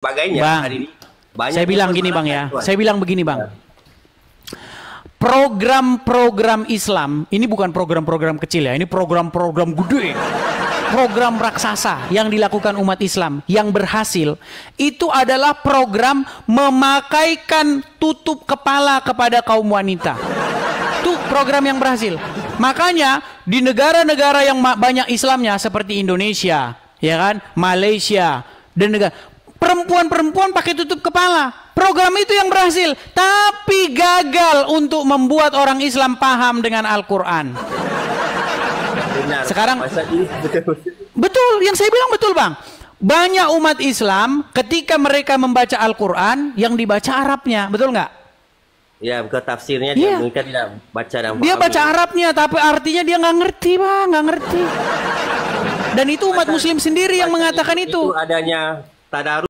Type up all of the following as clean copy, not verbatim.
sebagainya Bang, hari ini. Banyak saya bilang gini bang ya, saya bilang begini bang. Program-program Islam ini bukan program-program kecil ya, ini program-program gede, program raksasa yang dilakukan umat Islam yang berhasil itu adalah program memakaikan tutup kepala kepada kaum wanita. Itu program yang berhasil. Makanya di negara-negara yang banyak Islamnya seperti Indonesia, ya kan, Malaysia dan negara, perempuan-perempuan pakai tutup kepala. Program itu yang berhasil, tapi gagal untuk membuat orang Islam paham dengan Al-Quran. Sekarang betul, yang saya bilang betul bang. Banyak umat Islam ketika mereka membaca Al-Quran yang dibaca Arabnya, betul nggak? Ya, bukan tafsirnya Iya. mereka tidak baca dan Dia pahami. baca Arabnya, tapi artinya dia nggak ngerti bang, nggak ngerti. Dan itu umat Muslim sendiri yang mengatakan itu. Itu adanya tadarus.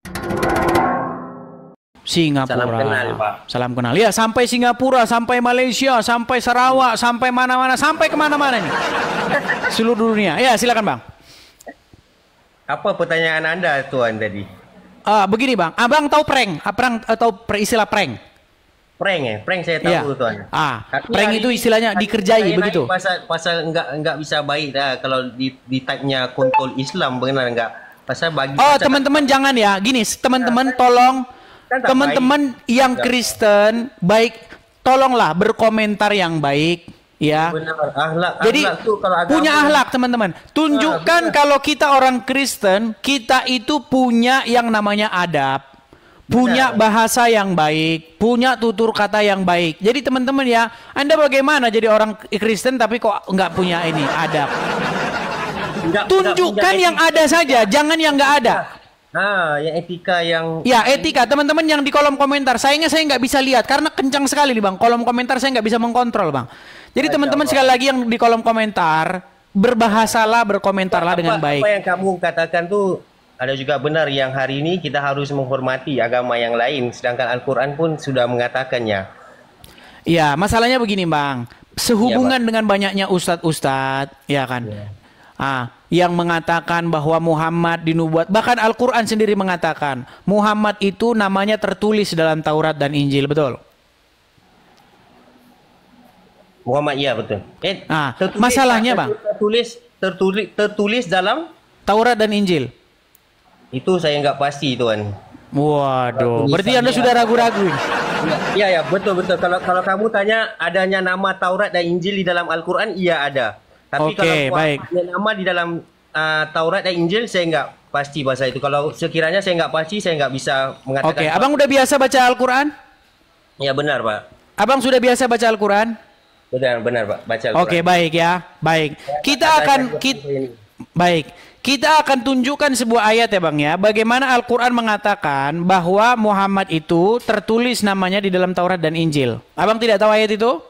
Singapura. Salam kenal, Pak. Salam kenal. Ya, sampai Singapura, sampai Malaysia, sampai Sarawak, sampai mana-mana, sampai kemana-mana nih. Seluruh dunia. Ya, silakan bang. Apa pertanyaan Anda tuan tadi? Begini bang, abang tahu prank? Atau istilah prank? Prank saya tahu Ya. tuan. Tapi Prank hari itu ini istilahnya dikerjai saya begitu. naik pasal enggak bisa baik dah kalau di type-nya kontrol Islam, benar enggak? Pasal bagi Teman-teman jangan ya. Gini, teman-teman tolong, tak teman-teman yang Kristen baik, tolonglah berkomentar yang baik ya. benar, akhlak Jadi tuh kalau agama punya akhlak teman-teman. Tunjukkan kalau kita orang Kristen, kita itu punya yang namanya adab, punya bahasa yang baik, punya tutur kata yang baik. Jadi teman-teman ya, Anda bagaimana jadi orang Kristen tapi kok nggak punya ini adab? Tunjukkan yang ada saja, jangan yang nggak ada. yang etika yang Ya etika teman-teman yang di kolom komentar. Sayangnya saya nggak bisa lihat karena kencang sekali nih bang. Kolom komentar saya nggak bisa mengkontrol bang. Jadi teman-teman sekali lagi yang di kolom komentar, berbahasalah, berkomentarlah dengan baik. Apa yang kamu katakan tuh ada juga benar, yang hari ini kita harus menghormati agama yang lain, sedangkan Al-Quran pun sudah mengatakannya. Ya masalahnya begini bang. Sehubungan dengan banyaknya ustadz-ustadz, ya kan. Yang mengatakan bahwa Muhammad dinubuat, bahkan Al-Quran sendiri mengatakan Muhammad itu namanya tertulis dalam Taurat dan Injil, betul? Muhammad, iya betul. Masalahnya bang, tertulis dalam Taurat dan Injil. Itu saya nggak pasti tuan. Waduh, berarti Anda sudah ragu-ragu. Iya betul. Kalau kamu tanya adanya nama Taurat dan Injil di dalam Al-Quran, iya ada. Tapi kalau ada nama di dalam Taurat dan Injil, saya nggak pasti bahasa itu. Kalau sekiranya saya nggak pasti, saya nggak bisa mengatakan. Abang udah biasa baca Al-Quran? Ya benar Pak. Abang sudah biasa baca Al-Quran? Benar Pak, baca Al-Quran. Baik ya, baik. Kita akan tunjukkan sebuah ayat ya bang ya. Bagaimana Al-Quran mengatakan bahwa Muhammad itu tertulis namanya di dalam Taurat dan Injil. Abang tidak tahu ayat itu?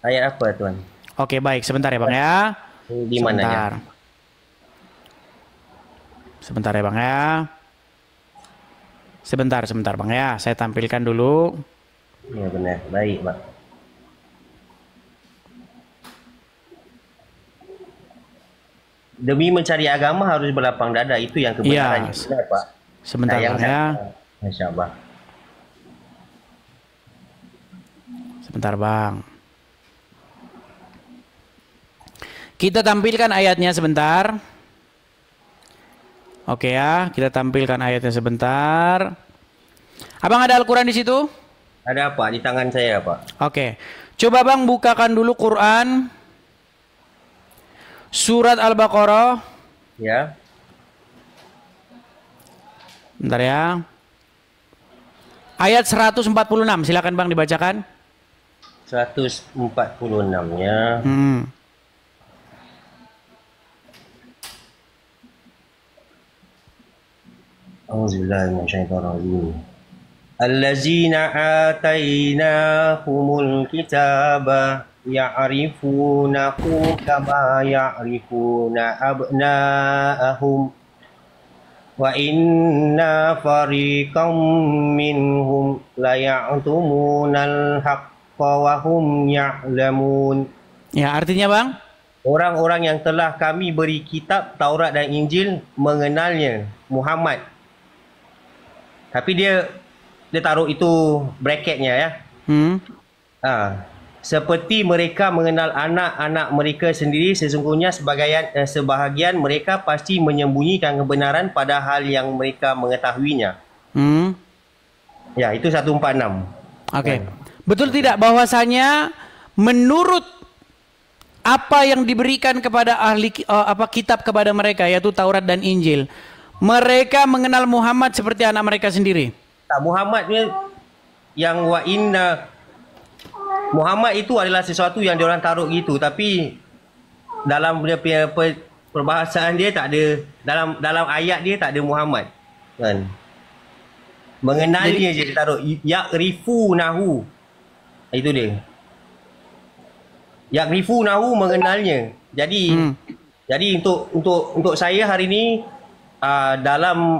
Ayat apa tuan? Baik, sebentar ya bang ya. Di mananya? Sebentar ya bang ya. Sebentar bang ya. Saya tampilkan dulu. Ya benar, baik Pak. Demi mencari agama harus berlapang dada, itu yang kebenarannya, benar Pak. Sebentar bang ya. Masya Allah. Sebentar bang. Kita tampilkan ayatnya sebentar. Oke ya, kita tampilkan ayatnya sebentar. Abang ada Al-Quran di situ? Ada Pak, di tangan saya Pak. Oke. Coba bang bukakan dulu Quran. Surat Al-Baqarah. Ya. Bentar ya. Ayat 146, silakan bang dibacakan. 146 ya. Auzubillahi minasyaitonir rajim. Allazina atainahumul kitaba ya'rifunahu kama ya'rifuna abna'ahum wa inna fariqam minhum la ya'tumunal haqqa wa hum ya'lamun. Ya, artinya bang? Orang-orang yang telah kami beri kitab Taurat dan Injil mengenalnya Muhammad. Tapi dia taruh itu bracketnya ya. Seperti mereka mengenal anak-anak mereka sendiri, sesungguhnya sebahagian mereka pasti menyembunyikan kebenaran pada hal yang mereka mengetahuinya. Ya, itu 146. Oke. Betul tidak bahwasanya menurut apa yang diberikan kepada ahli kitab kepada mereka, yaitu Taurat dan Injil, mereka mengenal Muhammad seperti anak mereka sendiri? Muhammad yang Muhammad itu adalah sesuatu yang diorang taruh gitu, tapi dalam dia punya perbahasan dia tak ada, dalam ayat dia tak ada Muhammad kan. Mengenalnya je dia taruh ya'rifunahu. Itu dia. Ya'rifunahu, mengenalnya. Jadi untuk saya hari ni dalam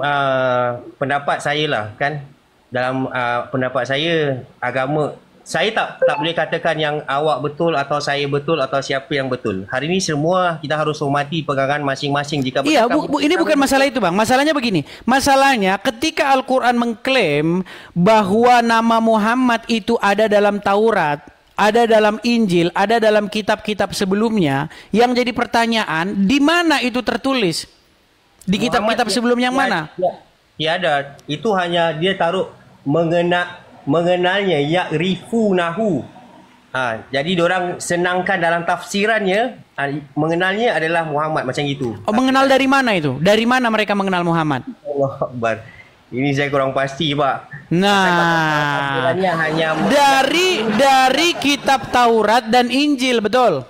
pendapat saya lah kan, dalam pendapat saya, agama saya tak boleh katakan yang awak betul atau saya betul atau siapa yang betul. Hari ini semua kita harus hormati pegangan masing-masing. Jika iya, ini bukan masalah itu, Bang. Masalahnya begini. Masalahnya ketika Al-Quran mengklaim bahwa nama Muhammad itu ada dalam Taurat, ada dalam Injil, ada dalam kitab-kitab sebelumnya, yang jadi pertanyaan, di mana itu tertulis? Di kitab-kitab sebelum yang mana? Ya ada. Itu hanya dia taruh mengenalnya, ya'rifunahu. Jadi diorang senangkan dalam tafsirannya, mengenalnya adalah Muhammad, macam gitu. Mengenal dari mana itu? Dari mana mereka mengenal Muhammad? Allah Akbar. Ini saya kurang pasti, Pak. Nah, hanya dari kitab Taurat dan Injil, betul?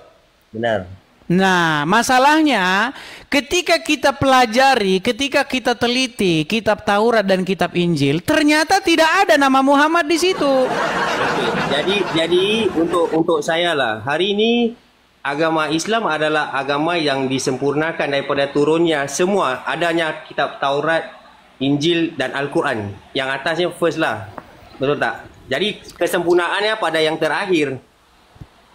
Benar. Nah, masalahnya ketika kita pelajari, ketika kita teliti kitab Taurat dan kitab Injil, ternyata tidak ada nama Muhammad di situ. Jadi untuk saya lah, hari ini agama Islam adalah agama yang disempurnakan daripada turunnya semua, adanya kitab Taurat, Injil dan Al-Quran. Yang atasnya first lah. Betul tak? Jadi kesempurnaannya pada yang terakhir.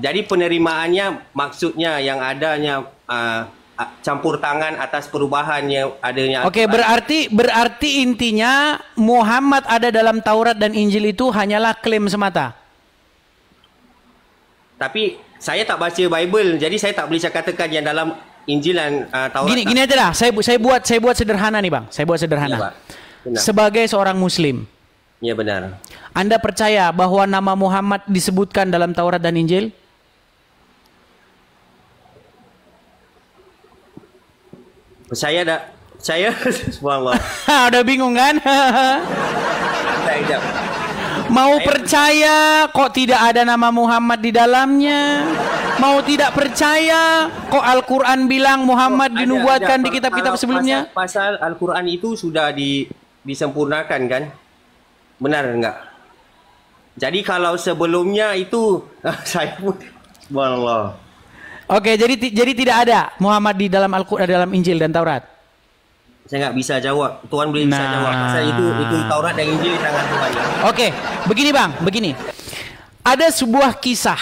Jadi penerimaannya maksudnya yang adanya campur tangan atas perubahannya adanya. Oke, berarti intinya Muhammad ada dalam Taurat dan Injil itu hanyalah klaim semata. Tapi saya tak baca Bible, jadi saya tak boleh katakan yang dalam Injil dan Taurat. Gini aja lah, saya buat sederhana nih, Bang. Saya buat sederhana. Ya, sebagai seorang Muslim. Ya, benar. Anda percaya bahwa nama Muhammad disebutkan dalam Taurat dan Injil? Saya subhanallah. Udah bingung kan? Mau percaya kok tidak ada nama Muhammad di dalamnya? Mau tidak percaya kok Al-Quran bilang Muhammad dinubuatkan di kitab-kitab sebelumnya? Pasal Al-Quran itu sudah disempurnakan kan? Benar enggak? Jadi kalau sebelumnya itu saya pun subhanallah. Oke, jadi tidak ada Muhammad di dalam Al-Quran, dalam Injil dan Taurat. Saya nggak bisa jawab. Tuhan boleh bisa jawab. Pasal itu Taurat dan Injil di tangan Tuhan. Oke, begini Bang, begini. Ada sebuah kisah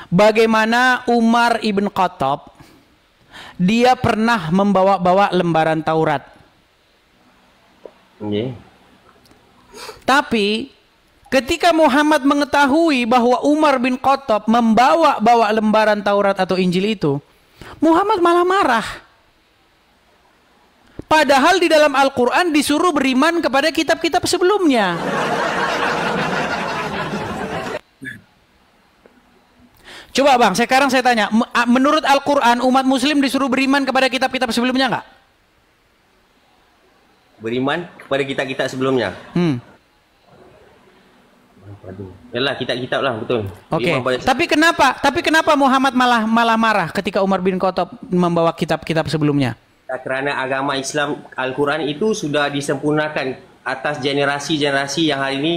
bagaimana Umar ibn Khattab dia pernah membawa-bawa lembaran Taurat. Tapi ketika Muhammad mengetahui bahwa Umar bin Khattab membawa-bawa lembaran Taurat atau Injil itu, Muhammad malah marah. Padahal di dalam Al-Quran disuruh beriman kepada kitab-kitab sebelumnya. Coba Bang, sekarang saya tanya, menurut Al-Quran umat Muslim disuruh beriman kepada kitab-kitab sebelumnya nggak? Beriman kepada kitab-kitab sebelumnya? Yalah, kitab-kitab lah, betul. Oke. Tapi kenapa Muhammad malah marah ketika Umar bin Khattab membawa kitab-kitab sebelumnya? Kerana agama Islam Al-Quran itu sudah disempurnakan atas generasi-generasi yang hari ini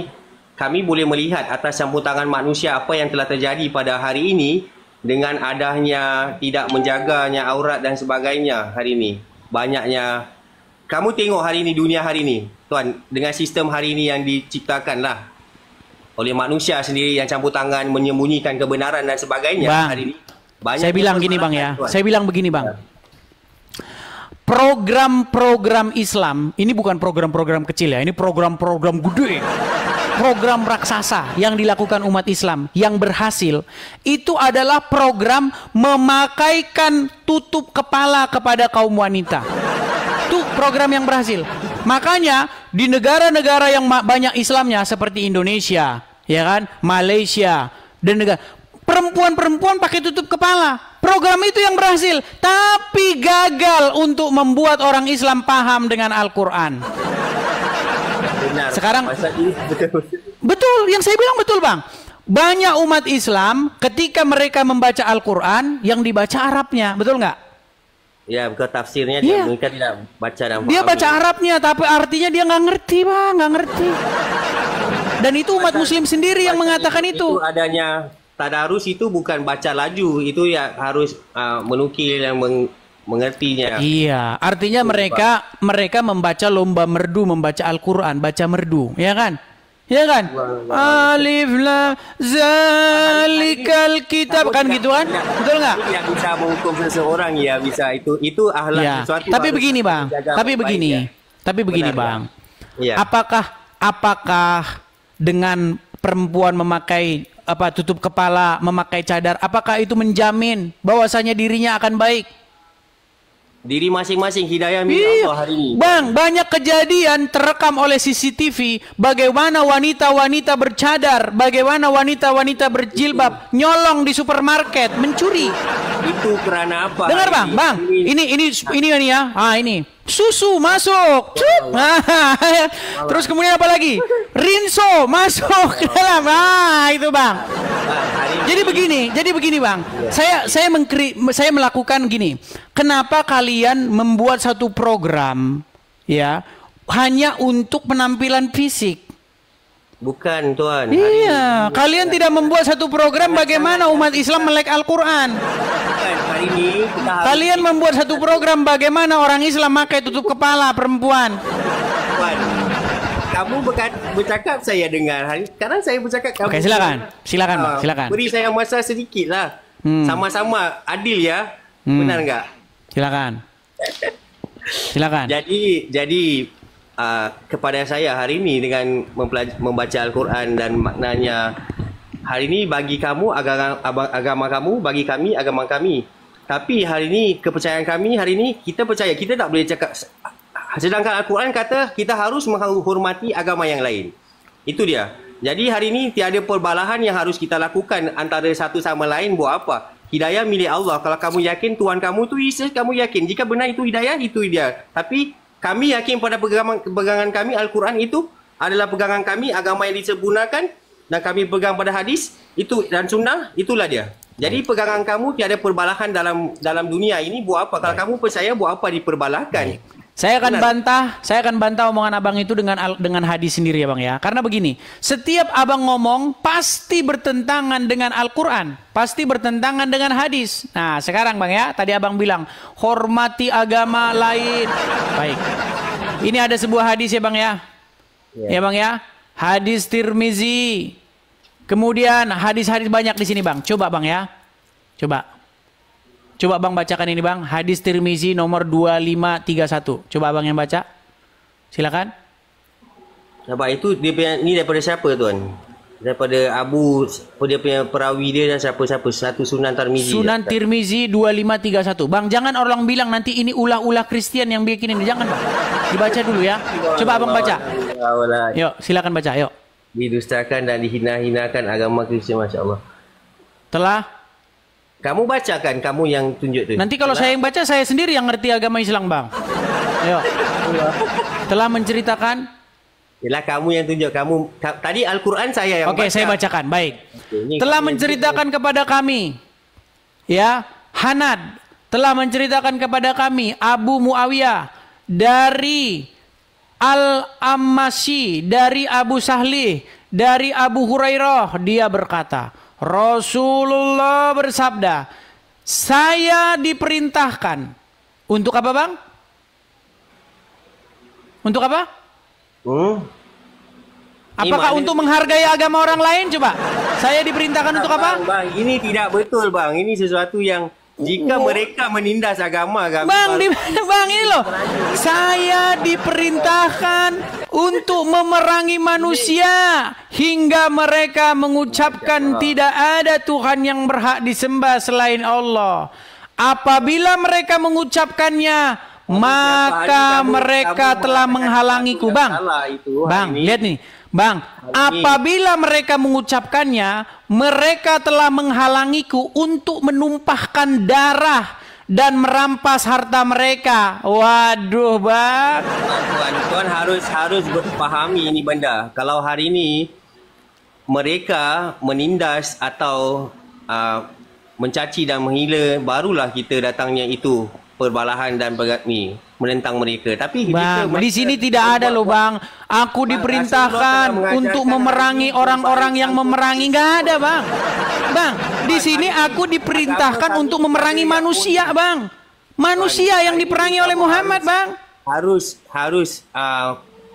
kami boleh melihat atas campur tangan manusia apa yang telah terjadi pada hari ini dengan adanya tidak menjaganya aurat dan sebagainya hari ini. Banyaknya. Kamu tengok hari ini, dunia hari ini, Tuan, dengan sistem hari ini yang diciptakan lah oleh manusia sendiri yang campur tangan menyembunyikan kebenaran dan sebagainya. Bang, hari ini banyak. Saya bilang gini Bang ya. Tuan. Saya bilang begini Bang. program-program Islam, ini bukan program-program kecil ya, ini program-program gede. Program raksasa yang dilakukan umat Islam yang berhasil itu adalah program memakaikan tutup kepala kepada kaum wanita. Itu program yang berhasil. Makanya di negara-negara yang banyak Islamnya seperti Indonesia, ya kan, Malaysia dan negara, perempuan-perempuan pakai tutup kepala. Program itu yang berhasil, tapi gagal untuk membuat orang Islam paham dengan Al-Quran. Benar. Sekarang betul. Betul, yang saya bilang betul bang. Banyak umat Islam ketika mereka membaca Al-Quran yang dibaca Arabnya, betul nggak? Ya, bukan tafsirnya mereka tidak baca dan dia baca Arabnya, tapi artinya dia nggak ngerti bang, nggak ngerti. Dan itu umat Muslim sendiri yang mengatakan itu. Itu adanya tadarus itu bukan baca laju, itu ya harus menukil yang mengertinya. Iya, artinya mereka membaca lomba merdu, membaca Al-Quran, baca merdu, ya kan? Ya kan? Alif lam zalikal kitab kan gitu kan? Betul nggak? Tidak bisa menghukum seseorang ya, bisa itu akhlak ya. sesuatu. Tapi begini bang, tapi begini bang. Ya. Apakah dengan perempuan memakai tutup kepala, memakai cadar, apakah itu menjamin bahwasanya dirinya akan baik? Diri masing-masing hidayah milik Allah hari ini. Bang, banyak kejadian terekam oleh CCTV bagaimana wanita-wanita bercadar, bagaimana wanita-wanita berjilbab nyolong di supermarket, mencuri. Itu karena apa? Dengar bang, ini ya. Ini susu masuk. Terus kemudian apa lagi? Rinso masuk ke dalam. Itu bang. Jadi begini bang. Saya melakukan gini. Kenapa kalian membuat satu program ya hanya untuk penampilan fisik? Bukan tuan. Iya, kalian tidak membuat satu program bagaimana umat Islam melek Al-Quran. Hari ini kalian membuat satu program bagaimana orang Islam pakai tutup kepala perempuan. Tuan, kamu bercakap saya dengar. Sekarang saya bercakap kamu. Oke, silakan. Beri saya masa sedikit lah. Sama-sama adil ya. Benar nggak? Silakan. Jadi kepada saya hari ini dengan membaca Al-Quran dan maknanya, hari ini bagi kamu agama kamu, bagi kami agama kami. Tapi hari ini kepercayaan kami, hari ini kita percaya, kita tak boleh cakap. Sedangkan Al-Quran kata kita harus menghormati agama yang lain. Itu dia. Jadi hari ini tiada perbalahan yang harus kita lakukan antara satu sama lain. Buat apa? Hidayah milik Allah. Kalau kamu yakin Tuhan kamu tu Isa, kamu yakin. Jika benar itu hidayah, itu dia. Tapi kami yakin pada pegangan kami Al-Quran itu adalah pegangan kami, agama yang disempurnakan, dan kami pegang pada hadis itu dan sunnah, itulah dia. Jadi pegangan kamu tiada perbalahan dalam dunia ini. Buat apa? Kalau kamu percaya, buat apa diperbalahkan? Saya akan bantah omongan abang itu dengan hadis sendiri ya bang ya. Karena begini, setiap abang ngomong pasti bertentangan dengan Al-Quran, pasti bertentangan dengan hadis. Nah sekarang bang ya, tadi abang bilang hormati agama lain. Baik, ini ada sebuah hadis ya bang ya. Ya bang ya, hadis Tirmizi. Kemudian hadis-hadis banyak di sini bang. Coba bang ya, Coba bang bacakan ini bang, hadis Tirmizi nomor 2531. Coba abang yang baca, silakan. Apa itu ini daripada siapa tuan? Daripada dia punya perawi dia dan siapa-siapa, satu Sunan Tirmizi. Sunan Tirmizi 2531. Bang, jangan orang bilang nanti ini ulah-ulah Kristen yang bikin ini, jangan bang. Dibaca dulu ya. Coba abang baca. Yuk, silakan baca, yuk. Didustakan dan dihina-hinakan agama Kristen, Masya Allah. Telah kamu bacakan, kamu yang tunjuk tu. Nanti kalau saya yang baca, saya sendiri yang ngerti agama Islam bang. Ayo. Telah menceritakan. Yalah kamu yang tunjuk. Tadi Al-Quran saya yang baca. Oke, saya bacakan. Baik. Telah menceritakan kepada kami, ya, Hanad telah menceritakan kepada kami Abu Muawiyah dari Al-Ammasi, dari Abu Sahlih, dari Abu Hurairah, dia berkata, Rasulullah bersabda, saya diperintahkan untuk apa bang? Untuk apa? Apakah untuk menghargai agama orang lain? Coba. Saya diperintahkan untuk apa? Bang, ini tidak betul bang. Ini sesuatu yang jika mereka menindas agama kami. Bang, ini loh. Saya diperintahkan untuk memerangi manusia hingga mereka mengucapkan tidak ada Tuhan yang berhak disembah selain Allah. Apabila mereka mengucapkannya, maka mereka telah menghalangiku. Bang, lihat nih. Bang, apabila mereka mengucapkannya, mereka telah menghalangiku untuk menumpahkan darah dan merampas harta mereka. Waduh, Bang. Tuan harus pahami ini benda. Kalau hari ini mereka menindas atau mencaci dan menghina, barulah kita datangnya itu perbalahan dan menentang mereka. Tapi Bang, di sini tidak ada loh, Bang. Aku diperintahkan untuk memerangi orang-orang yang memerangi. Nggak ada, Bang. Bang, di sini aku diperintahkan untuk memerangi manusia, Bang. Manusia yang diperangi oleh Muhammad, Bang. Harus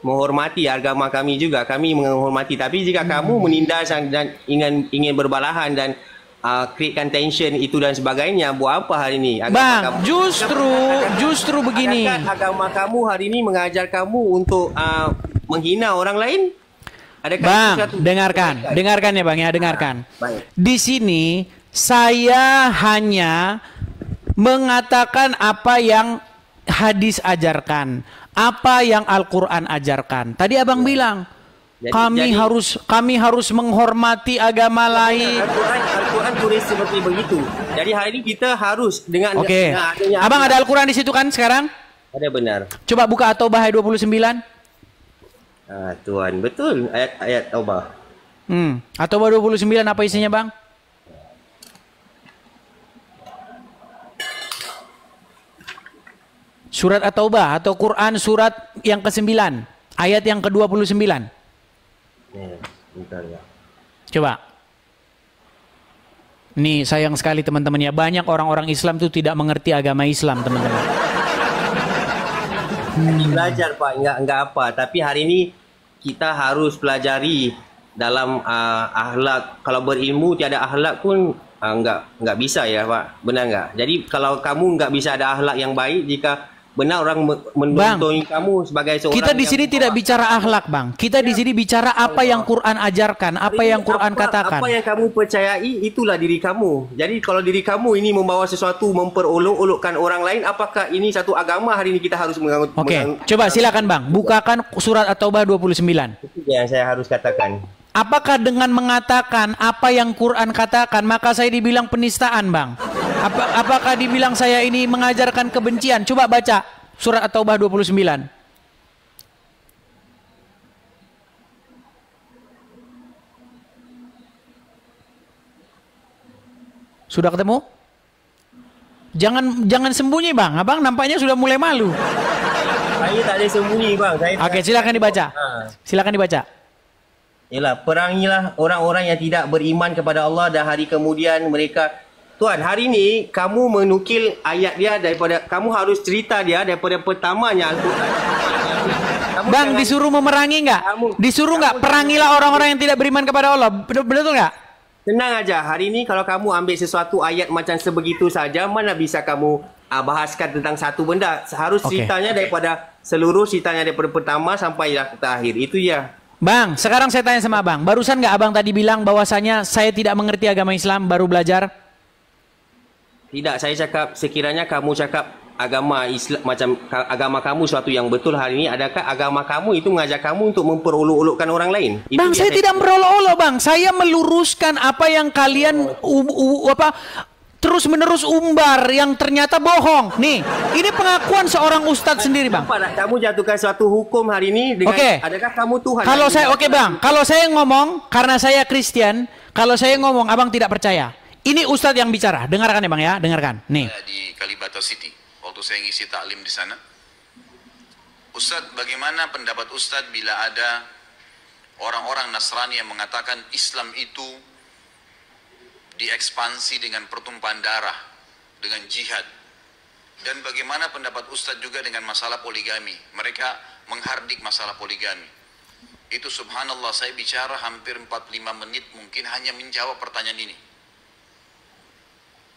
menghormati agama kami juga. Kami menghormati. Tapi jika kamu menindas dan ingin berbalahan dan createkan tension itu dan sebagainya, buat apa hari ini? Bang, justru begini. Adakah agama kamu hari ini mengajar kamu untuk menghina orang lain? Adakah Bang, dengarkan ya Bang ya, dengarkan. Di sini saya hanya mengatakan apa yang hadis ajarkan, apa yang Al-Quran ajarkan. Tadi Abang bilang, kami harus menghormati agama lain. Al-Quran tulis seperti begitu. Jadi hari ini kita harus dengan Abang ada Al-Quran di situ kan sekarang? Ada, benar. Coba buka At-Taubah ayat 29. Tuan, betul ayat Taubah. At-Taubah 29 apa isinya, Bang? Surat At-Taubah atau Quran surat yang ke-9, ayat yang ke-29. Bentar ya. Coba. Nih sayang sekali teman-teman ya, banyak orang-orang Islam tuh tidak mengerti agama Islam, teman-teman. Belajar Pak, enggak apa. Tapi hari ini kita harus pelajari dalam akhlak. Kalau berilmu tiada akhlak pun enggak bisa ya Pak. Benar enggak? Jadi kalau kamu enggak bisa ada akhlak yang baik, jika benar orang menonton kamu sebagai seorang. Kita di sini tidak bicara akhlak, Bang. Kita di sini bicara apa yang Quran ajarkan, apa yang Quran katakan. Apa yang kamu percayai itulah diri kamu. Jadi kalau diri kamu ini membawa sesuatu memperolok-olokkan orang lain, apakah ini satu agama hari ini kita harus menganggap? Oke, coba silakan Bang, bukakan surat At-Taubah 29. Itu yang saya harus katakan. Apakah dengan mengatakan apa yang Quran katakan, maka saya dibilang penistaan, Bang? Apakah dibilang saya ini mengajarkan kebencian? Coba baca surat At-Taubah 29. Sudah ketemu? Jangan sembunyi, Bang. Abang nampaknya sudah mulai malu. Saya tak ada sembunyi, Bang. Oke, silakan dibaca. Silakan dibaca. Yalah, perangilah orang-orang yang tidak beriman kepada Allah dan hari kemudian mereka. Tuan, hari ini kamu menukil ayat dia daripada, kamu harus cerita dia daripada pertamanya Al-Quran. Bang, disuruh memerangi nggak? Disuruh nggak? Perangilah orang-orang yang tidak beriman kepada Allah. Betul nggak? Tenang aja, hari ini kalau kamu ambil sesuatu ayat macam sebegitu saja, mana bisa kamu bahaskan tentang satu benda. Harus ceritanya daripada seluruh ceritanya daripada pertama sampai ke akhir. Itu ya. Bang, sekarang saya tanya sama Abang. Barusan nggak Abang tadi bilang bahwasanya saya tidak mengerti agama Islam, baru belajar? Tidak, saya cakap sekiranya kamu cakap agama Islam macam agama kamu suatu yang betul hari ini, adakah agama kamu itu mengajak kamu untuk memperolok-olokkan orang lain? Itu Bang, saya tidak merolok-olok, Bang. Saya meluruskan apa yang kalian terus-menerus umbar yang ternyata bohong. Nih, ini pengakuan seorang ustadz sendiri, Bang. Kamu jatuhkan suatu hukum hari ini dengan adakah kamu Tuhan? Kalau saya Bang, kalau saya ngomong karena saya Kristen, kalau saya ngomong Abang tidak percaya. Ini Ustadz yang bicara, dengarkan ya Bang ya, dengarkan. Nih. Di Kalibata City, waktu saya ngisi taklim di sana. Ustadz, bagaimana pendapat Ustadz bila ada orang-orang Nasrani yang mengatakan Islam itu diekspansi dengan pertumpahan darah, dengan jihad? Dan bagaimana pendapat Ustadz juga dengan masalah poligami? Mereka menghardik masalah poligami. Itu subhanallah, saya bicara hampir 45 menit mungkin hanya menjawab pertanyaan ini.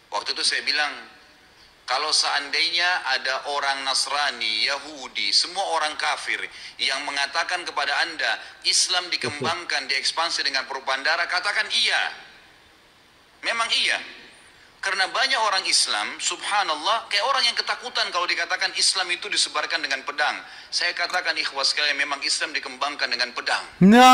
Waktu itu saya bilang, Kalau seandainya ada orang Nasrani, Yahudi, semua orang kafir yang mengatakan kepada Anda, Islam dikembangkan, diekspansi dengan propaganda, katakan iya. Memang iya. Karena banyak orang Islam, subhanallah, kayak orang yang ketakutan kalau dikatakan Islam itu disebarkan dengan pedang. Saya katakan ikhwah sekalian, memang Islam dikembangkan dengan pedang. Nah,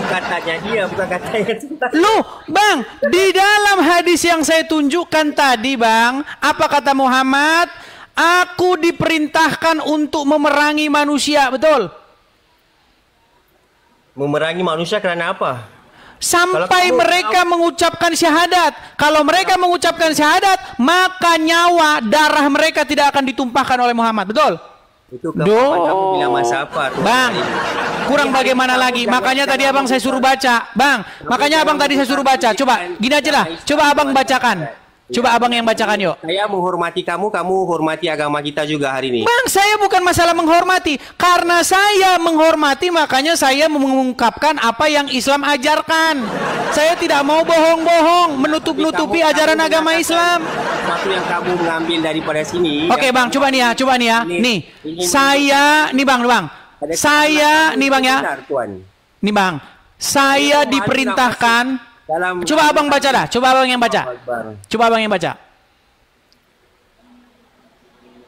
Katanya dia, bukan katanya kita. Loh, Bang, di dalam hadis yang saya tunjukkan tadi, Bang, apa kata Muhammad? Aku diperintahkan untuk memerangi manusia, betul? Memerangi manusia kerana apa? Sampai mereka mengucapkan syahadat. Kalau mereka mengucapkan syahadat, maka nyawa, darah mereka tidak akan ditumpahkan oleh Muhammad, betul? Itu kamu bilang masa apa? Bang, kurang bagaimana lagi? Makanya tadi abang saya suruh baca, Bang. Makanya abang tadi saya suruh baca. Coba, gini aja lah. Coba abang bacakan. Coba abang yang bacakan yuk. Saya menghormati kamu, kamu hormati agama kita juga hari ini. Bang, saya bukan masalah menghormati. Karena saya menghormati, makanya saya mengungkapkan apa yang Islam ajarkan. Saya tidak mau bohong-bohong, menutup-nutupi ajaran agama Islam. Satu yang kamu mengambil daripada sini. Oke, Bang, coba nih ya, Nih, saya, nih Bang. Saya, nih Bang ya. Nih Bang, saya diperintahkan. Coba abang baca dah. Coba abang yang baca.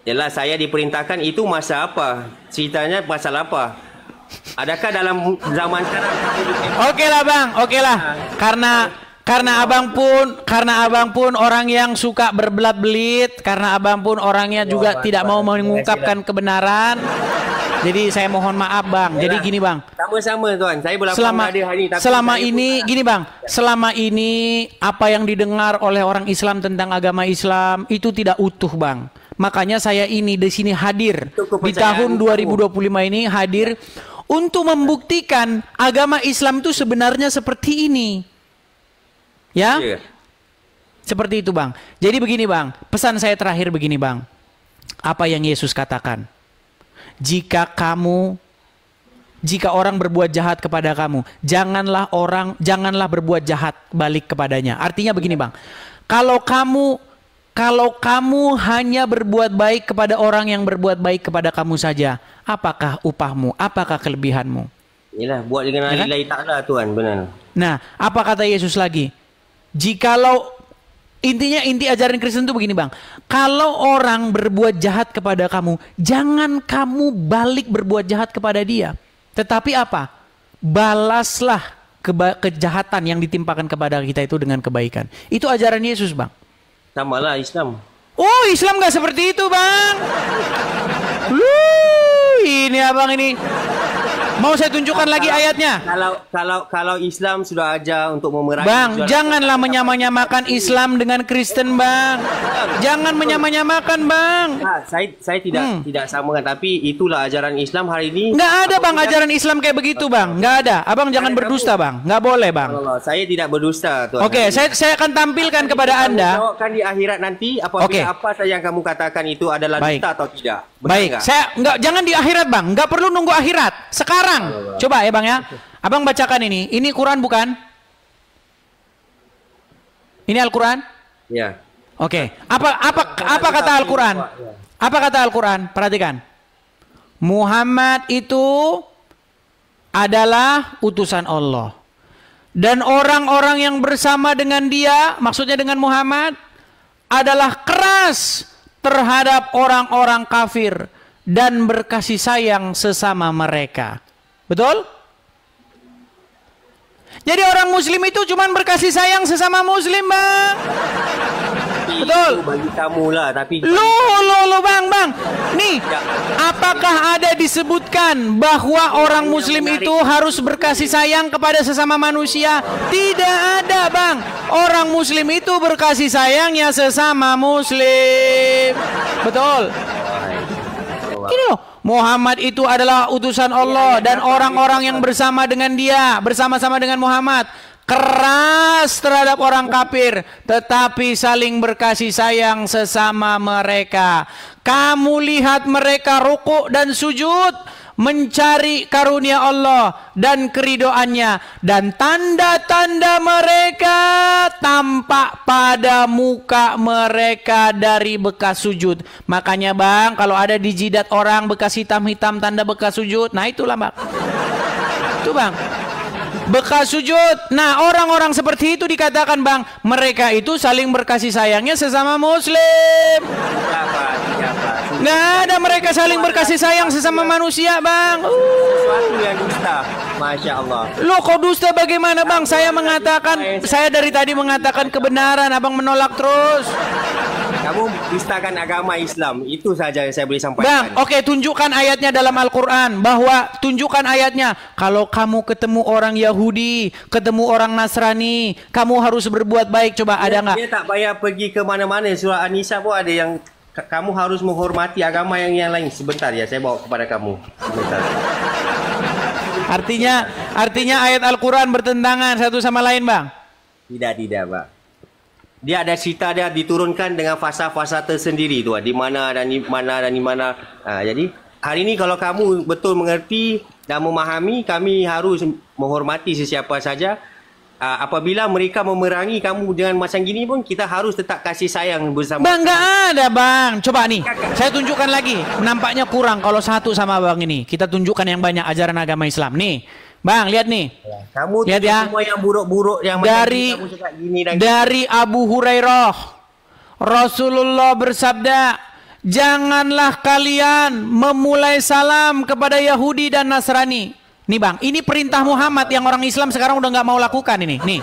Yalah, saya diperintahkan itu masa apa? Ceritanya pasal apa? Adakah dalam zaman sekarang kamu Oke lah Bang, oke lah. Karena abang pun orang yang suka berbelat-belit, karena abang pun orangnya juga tidak mau mengungkapkan kebenaran. Jadi saya mohon maaf Bang. Jadi gini Bang. Sama-sama tuan. Saya berlapang hari ini. Selama ini gini Bang. Selama ini apa yang didengar oleh orang Islam tentang agama Islam itu tidak utuh Bang. Makanya saya ini di sini hadir di tahun 2025 ini hadir untuk membuktikan agama Islam itu sebenarnya seperti ini. Ya? Yeah. Seperti itu Bang. Jadi begini Bang. Pesan saya terakhir begini Bang. Apa yang Yesus katakan? Jika orang berbuat jahat kepada kamu, janganlah berbuat jahat balik kepadanya. Artinya begini Bang, kalau kamu hanya berbuat baik kepada orang yang berbuat baik kepada kamu saja, apakah upahmu, apakah kelebihanmu? Yalah, buat dengan nilai taklah Tuhan, benar. Nah, apa kata Yesus lagi? Jikalau inti ajaran Kristen itu begini Bang. Kalau orang berbuat jahat kepada kamu, jangan kamu balik berbuat jahat kepada dia. Tetapi apa? Balaslah kejahatan yang ditimpakan kepada kita itu dengan kebaikan. Itu ajaran Yesus Bang. Samalah Islam. Oh, Islam gak seperti itu Bang. Ini abang ini. Mau saya tunjukkan lagi ayatnya. Kalau Islam sudah ajar untuk memerangi. Bang, janganlah menyamakan Islam dengan Kristen, Bang. Jangan menyamakan, Bang. Nah, saya tidak samakan, tapi itulah ajaran Islam hari ini. Nggak ada, Bang, ajaran Islam kayak begitu, Bang. Nggak ada. Abang jangan berdusta, Bang. Nggak boleh, Bang. Saya tidak berdusta, Tuan. Oke, saya akan tampilkan kepada Anda. Jawabkan di akhirat nanti apabila apa saja yang kamu katakan itu adalah dusta atau tidak. Baik, jangan di akhirat Bang, nggak perlu nunggu akhirat. Sekarang, coba ya Bang ya. Abang bacakan ini. Ini Quran bukan? Ini Al-Quran? Ya. Oke. Apa kata Al-Quran? Apa kata Al-Quran? Perhatikan. Muhammad itu adalah utusan Allah. Dan orang-orang yang bersama dengan dia, maksudnya dengan Muhammad, adalah keras terhadap orang-orang kafir dan berkasih sayang sesama mereka. Betul? Jadi orang muslim itu cuma berkasih sayang sesama muslim, Bang. Betul. Bagi kamu lah, tapi Loh, Bang. Nih, apakah ada disebutkan bahwa orang muslim itu harus berkasih sayang kepada sesama manusia? Tidak ada, Bang. Orang muslim itu berkasih sayangnya sesama muslim. Betul. Ini loh, Muhammad itu adalah utusan Allah dan orang-orang yang bersama dengan dia, bersama-sama dengan Muhammad, keras terhadap orang kafir, tetapi saling berkasih sayang sesama mereka. Kamu lihat mereka rukuk dan sujud, mencari karunia Allah dan keridoannya, dan tanda-tanda mereka tampak pada muka mereka dari bekas sujud. Makanya bang, kalau ada di jidat orang bekas hitam-hitam tanda bekas sujud, nah itulah bang, itu bang, bekas sujud. Nah orang-orang seperti itu dikatakan bang, mereka itu saling berkasih sayangnya sesama muslim. Nggak ada mereka saling berkasih sayang sesama manusia bang. Sesuatu yang dusta. Masya Allah. Lo kok dusta bagaimana bang? Saya mengatakan, saya dari tadi mengatakan kebenaran, abang menolak terus. Kamu dustakan agama Islam. Itu saja yang saya boleh sampaikan. Bang, oke, tunjukkan ayatnya dalam Al-Quran. Bahwa tunjukkan ayatnya. Kalau kamu ketemu orang Yahudi, ketemu orang Nasrani, kamu harus berbuat baik. Coba ada nggak? Dia tak payah pergi ke mana-mana. Surah An-Nisa pun ada yang kamu harus menghormati agama yang lain. Sebentar ya, saya bawa kepada kamu. Sebentar. Artinya ayat Al-Quran bertentangan satu sama lain bang? Tidak, Pak. Dia ada cerita dia diturunkan dengan fasa-fasa tersendiri tu, di mana dan di mana. Jadi hari ini kalau kamu betul mengerti dan memahami, kami harus menghormati sesiapa saja. Apabila mereka memerangi kamu dengan macam gini pun, kita harus tetap kasih sayang bersama. Bang, nggak ada bang. Coba nih, saya tunjukkan lagi. Nampaknya kurang kalau satu sama bang ini. Kita tunjukkan yang banyak ajaran agama Islam. Nih, bang, lihat nih. Kamu lihat ya. Semua yang buruk-buruk yang dari, kamu cakap gini dan dari Abu Hurairah, Rasulullah bersabda, janganlah kalian memulai salam kepada Yahudi dan Nasrani. Nih bang, ini perintah Muhammad yang orang Islam sekarang udah nggak mau lakukan ini. Nih.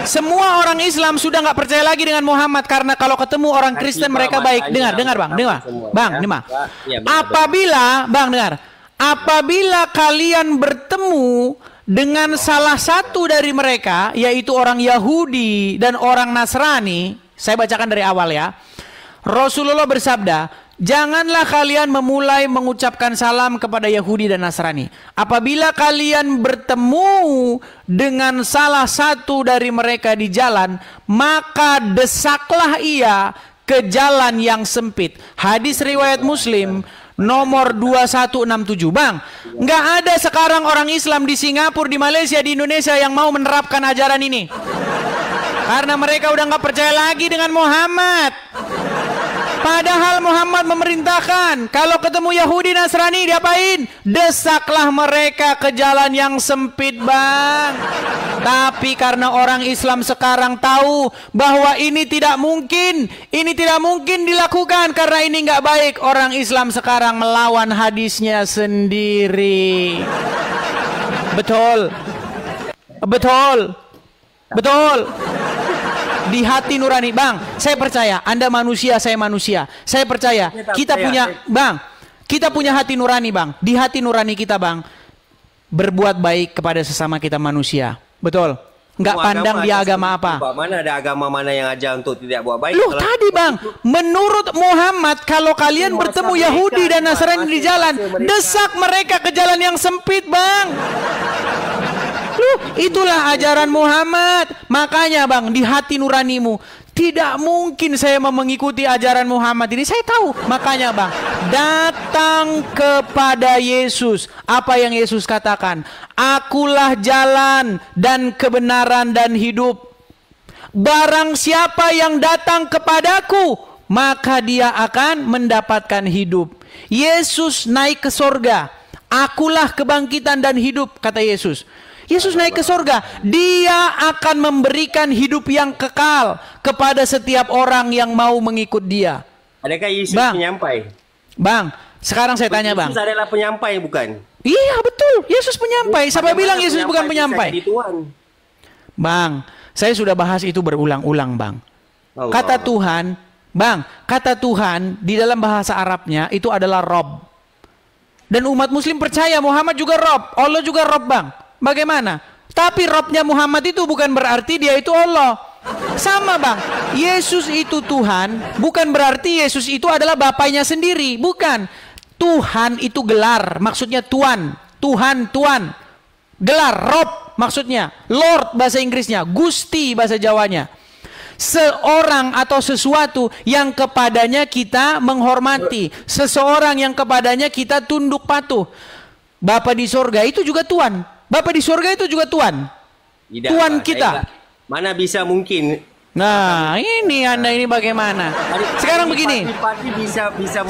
Semua orang Islam sudah nggak percaya lagi dengan Muhammad karena kalau ketemu orang Kristen mereka baik. Dengar bang, apabila kalian bertemu dengan salah satu dari mereka, yaitu orang Yahudi dan orang Nasrani, saya bacakan dari awal ya. Rasulullah bersabda, janganlah kalian memulai mengucapkan salam kepada Yahudi dan Nasrani. Apabila kalian bertemu dengan salah satu dari mereka di jalan, maka desaklah ia ke jalan yang sempit. Hadis riwayat Muslim nomor 2167. Bang, nggak ada sekarang orang Islam di Singapura, di Malaysia, di Indonesia yang mau menerapkan ajaran ini. Karena mereka udah nggak percaya lagi dengan Muhammad. Padahal Muhammad memerintahkan kalau ketemu Yahudi Nasrani diapain? Desaklah mereka ke jalan yang sempit bang. Tapi karena orang Islam sekarang tahu bahwa ini tidak mungkin dilakukan karena ini nggak baik, orang Islam sekarang melawan hadisnya sendiri. Betul. Di hati nurani bang, saya percaya Anda manusia, saya manusia. Saya percaya kita punya hati nurani bang. Di hati nurani kita bang, berbuat baik kepada sesama kita manusia. Betul. Nggak pandang dia agama apa. Mana ada agama mana yang ajar untuk tidak buat baik? Loh tadi bang, menurut Muhammad kalau kalian bertemu Yahudi dan Nasrani di jalan, desak mereka ke jalan yang sempit bang. Itulah ajaran Muhammad. Makanya bang, di hati nuranimu, tidak mungkin saya mau mengikuti ajaran Muhammad ini. Saya tahu. Makanya bang, datang kepada Yesus. Apa yang Yesus katakan? Akulah jalan dan kebenaran dan hidup. Barang siapa yang datang kepadaku, maka dia akan mendapatkan hidup. Yesus naik ke sorga. Akulah kebangkitan dan hidup, kata Yesus. Yesus naik ke sorga, dia akan memberikan hidup yang kekal kepada setiap orang yang mau mengikut dia. Adakah Yesus penyampai? Bang, sekarang saya tanya bang. Yesus adalah penyampai bukan? Iya betul, Yesus penyampai. Siapa bilang Yesus bukan penyampai? Bang, saya sudah bahas itu berulang-ulang bang. Allah. Kata Tuhan, bang, kata Tuhan di dalam bahasa Arabnya itu adalah Rob. Dan umat Muslim percaya Muhammad juga Rob, Allah juga Rob bang. Bagaimana? Tapi Robnya Muhammad itu bukan berarti dia itu Allah. Sama bang, Yesus itu Tuhan, bukan berarti Yesus itu adalah bapaknya sendiri. Bukan. Tuhan itu gelar, maksudnya Tuan. Tuhan, Tuan. Gelar, Rob maksudnya. Lord bahasa Inggrisnya, Gusti bahasa Jawanya. seorang atau sesuatu yang kepadanya kita menghormati, seseorang yang kepadanya kita tunduk patuh. Bapa di surga itu juga Tuhan. Bapa di surga itu juga Tuhan. Tidak, Tuhan Pak. kita. Mana bisa mungkin. Nah, ini Anda ini bagaimana? Sekarang begini.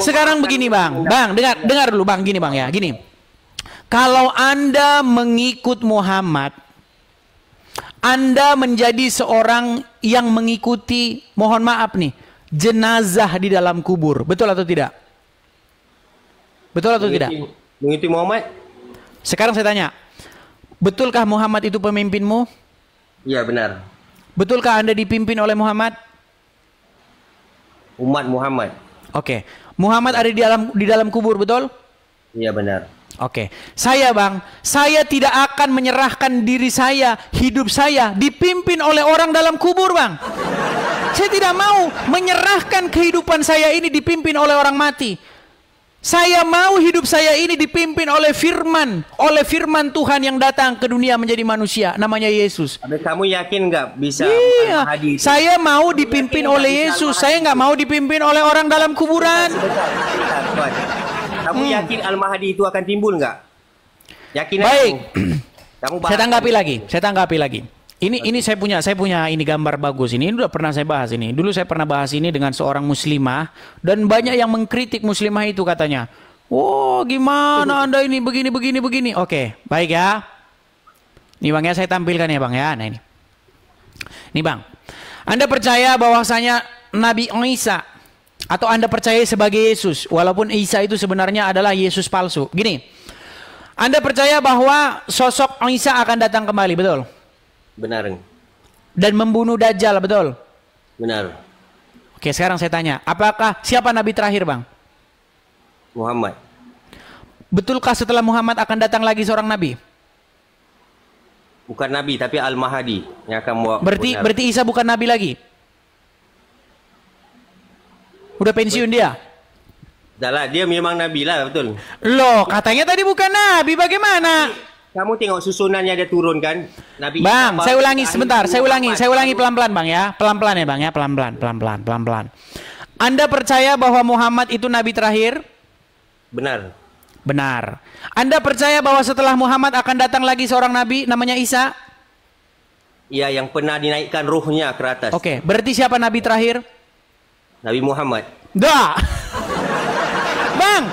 Sekarang begini, Bang. Bang, dengar dulu, Bang. Gini, Bang ya. Gini. Kalau Anda mengikut Muhammad, Anda menjadi seorang yang mengikuti, mohon maaf nih, jenazah di dalam kubur. Betul atau tidak? Betul atau tidak? Mengikuti Muhammad? Sekarang saya tanya. Betulkah Muhammad itu pemimpinmu? Iya, benar. Betulkah Anda dipimpin oleh Muhammad? Umat Muhammad. Oke. Muhammad ada di dalam kubur, betul? Iya, benar. Oke. Saya, Bang, saya tidak akan menyerahkan diri saya, hidup saya dipimpin oleh orang dalam kubur, Bang. Saya tidak mau menyerahkan kehidupan saya ini dipimpin oleh orang mati. Saya mau hidup saya ini dipimpin oleh firman Tuhan yang datang ke dunia menjadi manusia, namanya Yesus. Tapi kamu yakin nggak bisa? Iya, saya mau dipimpin oleh Yesus. Saya nggak mau dipimpin oleh orang dalam kuburan. Sebentar. Kamu yakin Al-Mahdi itu akan timbul nggak? Yakin? Baik. Kamu Saya tanggapi lagi. Ini saya punya ini gambar bagus ini. Ini udah pernah saya bahas ini. Dulu saya pernah bahas ini dengan seorang muslimah dan banyak yang mengkritik muslimah itu katanya. Oh, gimana Anda ini begini. Oke, baik ya. Nih Bang ya, saya tampilkan ya Bang ya. Nah ini. Nih Bang. Anda percaya bahwasanya Nabi Isa atau Anda percaya sebagai Yesus walaupun Isa itu sebenarnya adalah Yesus palsu. Gini. Anda percaya bahwa sosok Isa akan datang kembali, betul? Benar. Dan membunuh Dajjal, betul? Benar. Oke, sekarang saya tanya, siapa nabi terakhir, Bang? Muhammad. Betulkah setelah Muhammad akan datang lagi seorang nabi? Bukan nabi, tapi Al-Mahdi yang akan berarti Isa bukan nabi lagi? Udah pensiun dia? Dahlah, dia memang nabi lah, betul. Loh, katanya tadi bukan nabi, bagaimana? Kamu tengok susunannya dia turun kan? Nabi Bang, saya ulangi sebentar, saya ulangi pelan-pelan Bang ya. Pelan-pelan ya Bang ya, pelan-pelan. Anda percaya bahwa Muhammad itu nabi terakhir? Benar. Benar. Anda percaya bahwa setelah Muhammad akan datang lagi seorang nabi namanya Isa? Iya, yang pernah dinaikkan ruhnya ke atas. Oke, berarti siapa nabi terakhir? Nabi Muhammad. Dah. Bang,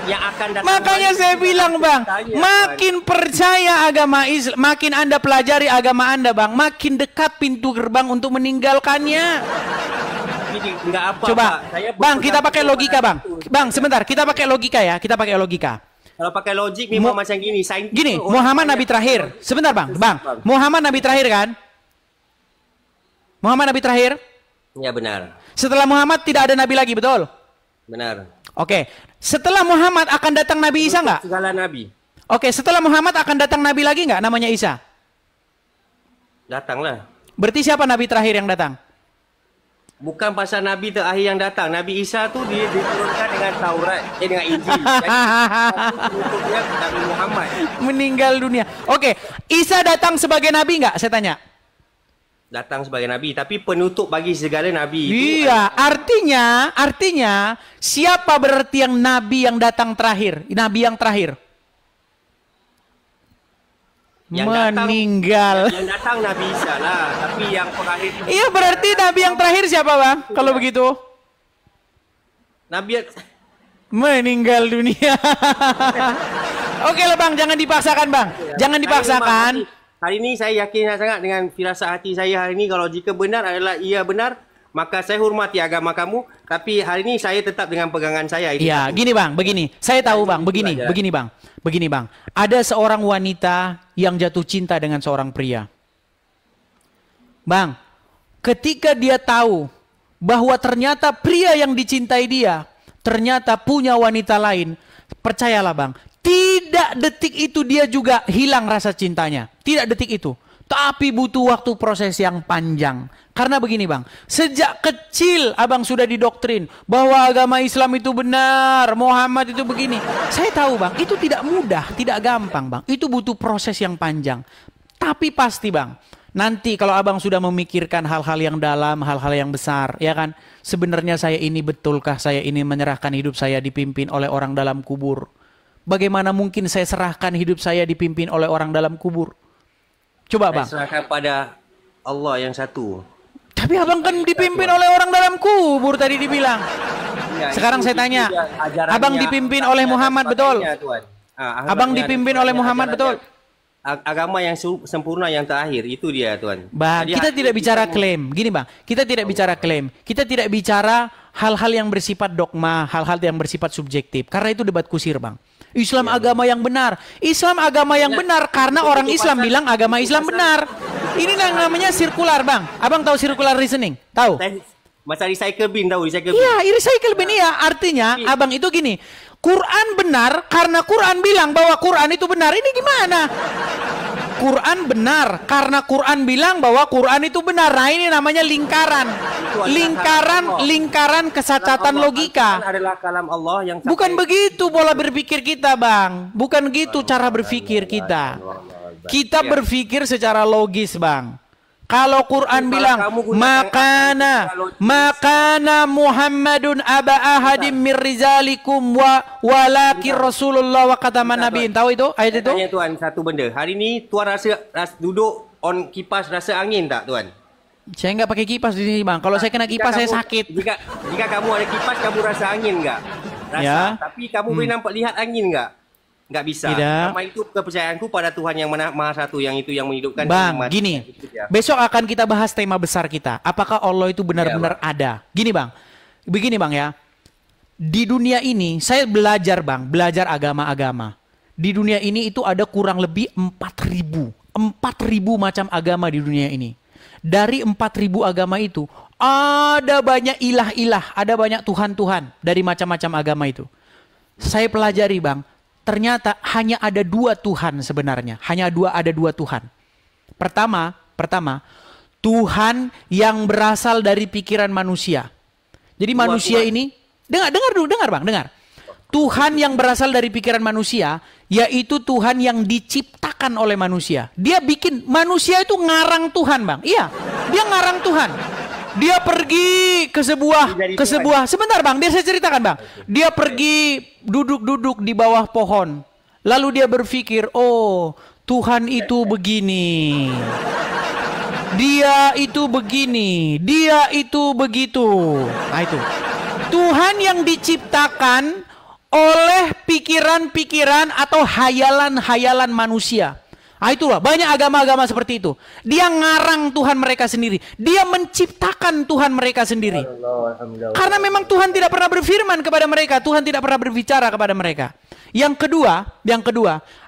yang akan datang. makanya saya bilang Bang, makin percaya agama Islam, makin Anda pelajari agama Anda Bang, makin dekat pintu gerbang untuk meninggalkannya. Enggak apa, Coba, Pak. Bang, kita pakai logika Bang. Bang, sebentar, kita pakai logika ya, kita pakai logika. Kalau pakai logik memang macam gini. Gini, Muhammad nabi terakhir. Sebentar Bang, Muhammad nabi terakhir kan? Muhammad nabi terakhir? Ya benar. Setelah Muhammad tidak ada nabi lagi, betul? Benar. Oke, setelah Muhammad akan datang Nabi Isa nggak? Segala nabi. Oke, setelah Muhammad akan datang nabi lagi nggak namanya Isa? Datanglah. Berarti siapa nabi terakhir yang datang? Bukan pasal nabi terakhir yang datang. Nabi Isa tu dia diturunkan dengan Taurat, dengan Injil. Jadi Nabi Muhammad meninggal dunia. Oke, Isa datang sebagai nabi nggak? Saya tanya. Datang sebagai nabi, tapi penutup bagi segala nabi. Iya, artinya siapa berarti yang nabi yang datang terakhir? Nabi yang terakhir. Meninggal. Yang datang Nabi Isa lah, tapi yang terakhir. Iya, berarti nabi yang terakhir siapa Bang? Kalau begitu? Nabi meninggal dunia. Oke lah Bang, jangan dipaksakan Bang. Jangan dipaksakan. Hari ini saya yakin sangat dengan firasat hati saya hari ini, kalau jika benar adalah ia benar, maka saya hormati agama kamu, tapi hari ini saya tetap dengan pegangan saya. Iya, gini Bang, begini. Saya tahu Bang, begini Bang. Ada seorang wanita yang jatuh cinta dengan seorang pria. Bang, ketika dia tahu bahwa ternyata pria yang dicintai dia ternyata punya wanita lain, percayalah Bang, tidak detik itu dia juga hilang rasa cintanya. Tidak detik itu. Tapi butuh waktu proses yang panjang. Karena begini bang, sejak kecil abang sudah didoktrin bahwa agama Islam itu benar, Muhammad itu begini. Saya tahu bang, itu tidak mudah, tidak gampang bang. Itu butuh proses yang panjang. Tapi pasti bang, nanti kalau abang sudah memikirkan hal-hal yang dalam, hal-hal yang besar, ya kan? Sebenarnya saya ini betulkah saya ini menyerahkan hidup saya dipimpin oleh orang dalam kubur? Bagaimana mungkin saya serahkan hidup saya dipimpin oleh orang dalam kubur? Coba bang. Serahkan pada Allah yang satu. Tapi abang kan dipimpin oleh orang dalam kubur tadi dibilang. Ya, sekarang saya tanya, abang dipimpin oleh Muhammad betul? Abang dipimpin oleh Muhammad betul? Agama yang sempurna yang terakhir itu dia Tuan. Bang, kita tidak bicara klaim. Gini bang, kita tidak bicara klaim. Kita tidak bicara hal-hal yang bersifat dogma, hal-hal yang bersifat subjektif. Karena itu debat kusir bang. Islam agama yang benar. Islam agama yang benar karena orang Islam bilang agama Islam benar. Ini namanya sirkular bang. Abang tahu circular reasoning? Tahu? Macam recycle bin tahu recycle bin. Iya, recycle bin ya. Artinya abang itu gini. Quran benar karena Quran bilang bahwa Quran itu benar. Ini gimana? Quran benar karena Quran bilang bahwa Quran itu benar. Nah, ini namanya lingkaran. Lingkaran kesacatan logika. Adalah kalam Allah yang bukan begitu pola berpikir kita, Bang. Bukan gitu cara berpikir kita. Kita berpikir secara logis, Bang. Kalau Quran bilang makana Muhammadun aba ahadim mir rizalikum walakin Rasulullah wa kataman nabiin. Tahu itu ayat itu? Tanya Tuan satu benda. Hari ni Tuan rasa duduk on kipas rasa angin tak Tuan? Saya nggak pakai kipas di sini bang. Kalau saya kena kipas saya sakit. Jika kamu ada kipas kamu rasa angin nggak? Rasa. Ya. Tapi kamu boleh nampak lihat angin nggak? Nggak bisa. Tidak. Sama itu kepercayaanku pada Tuhan yang Maha Satu yang itu yang menghidupkan. Bang, gini. Besok akan kita bahas tema besar kita. Apakah Allah itu benar-benar ada? Gini bang. Begini bang ya. Di dunia ini saya belajar bang, belajar agama-agama. Di dunia ini itu ada kurang lebih 4.000 macam agama di dunia ini. Dari 4.000 agama itu ada banyak ilah-ilah, ada banyak Tuhan-Tuhan dari macam-macam agama itu. Saya pelajari bang, ternyata hanya ada 2 Tuhan sebenarnya, ada dua Tuhan. Pertama, Tuhan yang berasal dari pikiran manusia. Jadi manusia ini, dengar bang. Tuhan yang berasal dari pikiran manusia, yaitu Tuhan yang diciptakan oleh manusia. Dia bikin, manusia itu ngarang Tuhan bang. Iya, dia ngarang Tuhan. Dia pergi ke sebuah, sebentar bang, biar saya ceritakan bang. Dia pergi duduk-duduk di bawah pohon. Lalu dia berpikir, oh Tuhan itu begini. Dia itu begini, dia itu begitu. Nah itu, Tuhan yang diciptakan oleh pikiran-pikiran atau hayalan-hayalan manusia. Nah itulah, banyak agama-agama seperti itu. Dia ngarang Tuhan mereka sendiri. Dia menciptakan Tuhan mereka sendiri. Karena memang Tuhan tidak pernah berfirman kepada mereka. Tuhan tidak pernah berbicara kepada mereka. Yang kedua,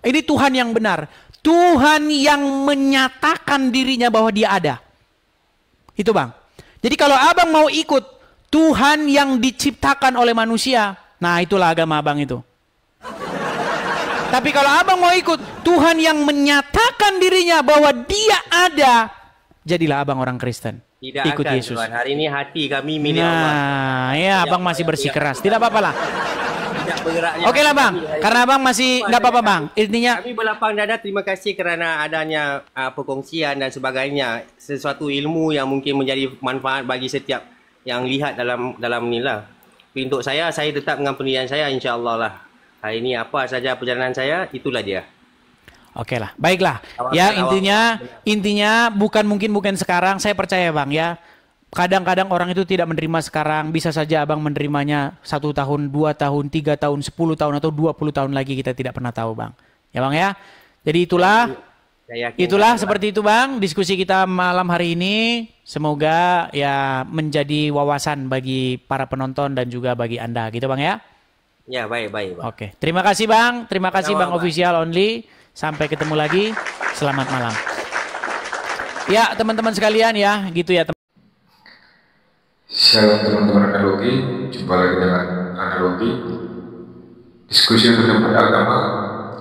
ini Tuhan yang benar. Tuhan yang menyatakan dirinya bahwa dia ada. Itu bang. Jadi kalau abang mau ikut Tuhan yang diciptakan oleh manusia, nah itulah agama abang itu. Tapi kalau abang mau ikut Tuhan yang menyatakan dirinya bahwa dia ada, jadilah abang orang Kristen. Tidak ikut akan, Yesus. Tuhan. Hari ini hati kami milik Allah. Nah, ya abang masih bersikeras. Tidak apa-apa lah. Oke lah bang, karena abang masih nggak apa-apa bang. Intinya kami berlapang dada, terima kasih kerana adanya perkongsian dan sebagainya. Sesuatu ilmu yang mungkin menjadi manfaat bagi setiap yang lihat dalam inilah. Untuk saya tetap dengan pendirian saya, insya-Allah lah. Hari ini apa saja perjalanan saya, itulah dia. Oke lah, baiklah. Ya intinya bukan sekarang. Saya percaya bang ya. Kadang-kadang orang itu tidak menerima sekarang. Bisa saja abang menerimanya 1 tahun, 2 tahun, 3 tahun, 10 tahun atau 20 tahun lagi, kita tidak pernah tahu bang. Ya bang ya. Jadi itulah seperti itu bang. Diskusi kita malam hari ini. Semoga ya menjadi wawasan bagi para penonton dan juga bagi Anda gitu bang ya. Ya baik bang. Oke, terima kasih bang. Terima kasih bang Official Only. Sampai ketemu lagi. Selamat malam. Ya teman-teman sekalian ya, gitu ya teman. Shalom teman-teman analogi, jumpa lagi dengan analogi. Diskusi untuk agama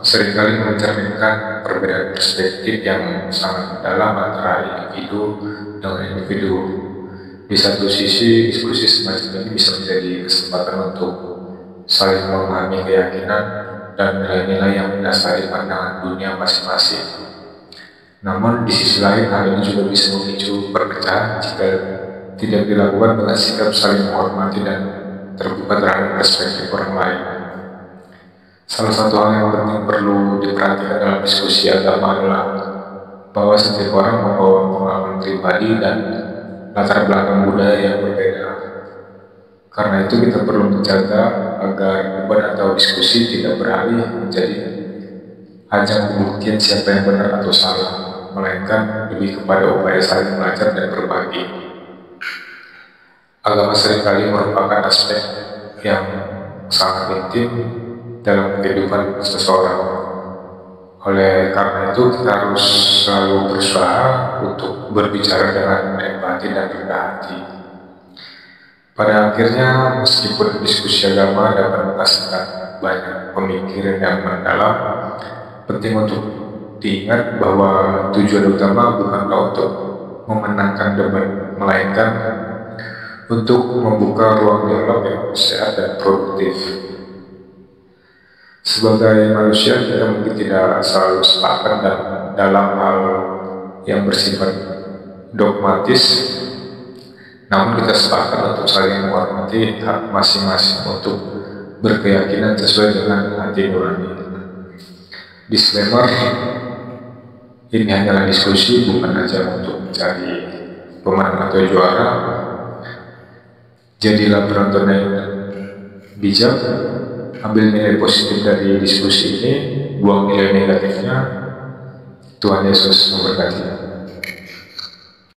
seringkali mencerminkan perbedaan perspektif yang sangat dalam antara individu dengan individu. Di satu sisi, diskusi semacam ini bisa menjadi kesempatan untuk saling memahami keyakinan dan nilai-nilai yang mendasari pandangan dunia masing-masing. Namun di sisi lain, hal ini juga bisa memicu perpecahan jika tidak dilakukan dengan sikap saling menghormati dan terbuka terhadap perspektif orang lain. Salah satu hal yang penting perlu diperhatikan dalam diskusi agama adalah bahwa setiap orang membawa pengalaman pribadi dan latar belakang budaya yang berbeda. Karena itu kita perlu menjaga agar debat atau diskusi tidak beralih menjadi ajang pembuktian siapa yang benar atau salah, melainkan lebih kepada upaya saling belajar dan berbagi. Agama seringkali merupakan aspek yang sangat intim dalam kehidupan seseorang. Oleh karena itu kita harus selalu berusaha untuk berbicara dengan empati dan rendah hati. Pada akhirnya, meskipun diskusi agama dapat menghasilkan banyak pemikiran yang mendalam, penting untuk diingat bahwa tujuan utama bukanlah untuk memenangkan debat, melainkan untuk membuka ruang dialog yang sehat dan produktif. Sebagai manusia, kita mungkin tidak selalu sepakat dalam hal yang bersifat dogmatis, namun kita sepakat untuk saling menghormati hak masing-masing untuk berkeyakinan sesuai dengan hati nurani. Disclaimer, ini hanyalah diskusi, bukan aja untuk mencari pemenang atau juara. Jadilah penonton yang bijak, ambil nilai positif dari diskusi ini, buang nilai negatifnya. Tuhan Yesus memberkati.